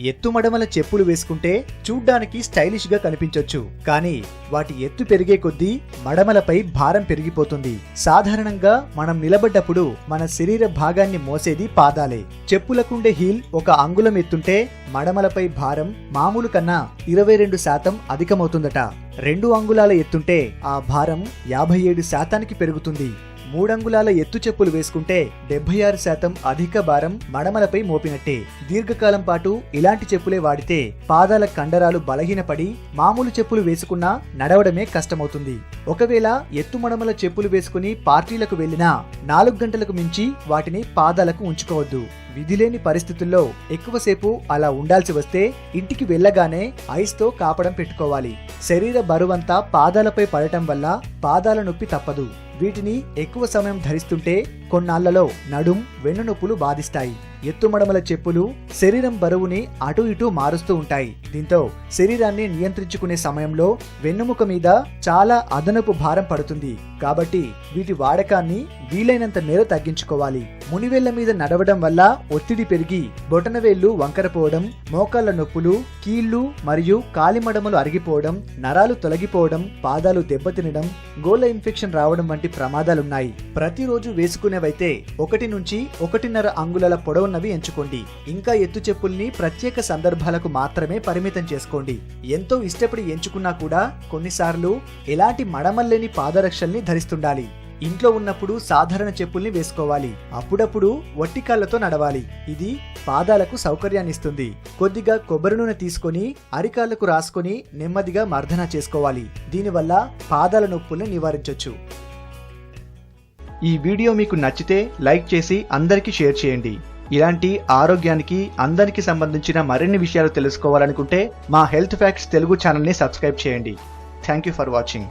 ఎత్తు మడమల చెప్పులు వేసుకుంటే చూడ్డానికి స్టైలిష్ గా కనిపించొచ్చు, కానీ వాటి ఎత్తు పెరిగే కొద్దీ మడమలపై భారం పెరిగిపోతుంది. సాధారణంగా మనం నిలబడ్డప్పుడు మన శరీర భాగాన్ని మోసేది పాదాలే. చెప్పులకుండే హీల్ 1 అంగుళం ఎత్తుంటే మడమలపై భారం మామూలు కన్నా 22% అధికమవుతుందట. 2 అంగుళాల ఎత్తుంటే ఆ భారం 57% పెరుగుతుంది. 3 అంగుళాల ఎత్తు చెప్పులు వేసుకుంటే 76% అధిక భారం మడమలపై మోపినట్టే. దీర్ఘకాలం పాటు ఇలాంటి చెప్పులే వాడితే పాదాల కండరాలు బలహీనపడి మామూలు చెప్పులు వేసుకున్నా నడవడమే కష్టమవుతుంది. ఒకవేళ ఎత్తు మడమల చెప్పులు వేసుకుని పార్టీలకు వెళ్లినా 4 గంటలకు మించి వాటిని పాదాలకు ఉంచుకోవద్దు. విధిలేని పరిస్థితుల్లో ఎక్కువసేపు అలా ఉండాల్సి వస్తే ఇంటికి వెళ్లగానే ఐస్ తో కాపడం పెట్టుకోవాలి. శరీర బరువంతా పాదాలపై పడటం వల్ల పాదాల నొప్పి తప్పదు. వీటిని ఎక్కువ సమయం ధరిస్తుంటే కొన్నాళ్లలో నడుం, వెన్నునొప్పులు బాధిస్తాయి. ఎత్తుమడమల చెప్పులు శరీరం బరువుని అటు ఇటు మారుస్తూ ఉంటాయి. దీంతో శరీరాన్ని నియంత్రించుకునే సమయంలో వెన్నుముక మీద చాలా అదనపు భారం పడుతుంది. కాబట్టి వీటి వాడకాన్ని వీలైనంత మేర తగ్గించుకోవాలి. మునివేళ్ల మీద నడవడం వల్ల ఒత్తిడి పెరిగి బొటనవేళ్లు వంకరపోవడం, మోకాళ్ల నొప్పులు, కీళ్లు మరియు కాలిమడమలు అరిగిపోవడం, నరాలు తొలగిపోవడం, పాదాలు దెబ్బతినడం, గోళ్ల ఇన్ఫెక్షన్ రావడం వంటి ప్రమాదాలున్నాయి. ప్రతిరోజు వేసుకునేవైతే 1 నుంచి 1.5 అంగుళాల పొడవున్నవి ఎంచుకోండి. ఇంకా ఎత్తు చెప్పుల్ని ప్రత్యేక సందర్భాలకు మాత్రమే పరిమితం చేసుకోండి. ఎంతో ఇష్టపడి ఎంచుకున్నా కూడా కొన్నిసార్లు ఎలాంటి మడమల్లేని పాదరక్షల్ని ధరిస్తుండాలి. ఇంట్లో ఉన్నప్పుడు సాధారణ చెప్పుల్ని వేసుకోవాలి. అప్పుడప్పుడు వట్టి కాళ్లతో నడవాలి. ఇది పాదాలకు సౌకర్యాన్నిస్తుంది. కొద్దిగా కొబ్బరి నూనె తీసుకొని అరికాళ్లకు రాసుకొని నెమ్మదిగా మర్దన చేసుకోవాలి. దీనివల్ల పాదాల నొప్పుల్ని నివారించొచ్చు. ఈ వీడియో మీకు నచ్చితే లైక్ చేసి అందరికీ షేర్ చేయండి. ఇలాంటి ఆరోగ్యానికి అందరికి సంబంధించిన మరిన్ని విషయాలు తెలుసుకోవాలనుకుంటే మా హెల్త్ ఫ్యాక్ట్స్ తెలుగు ఛానల్ని సబ్స్క్రైబ్ చేయండి. Thank you for watching.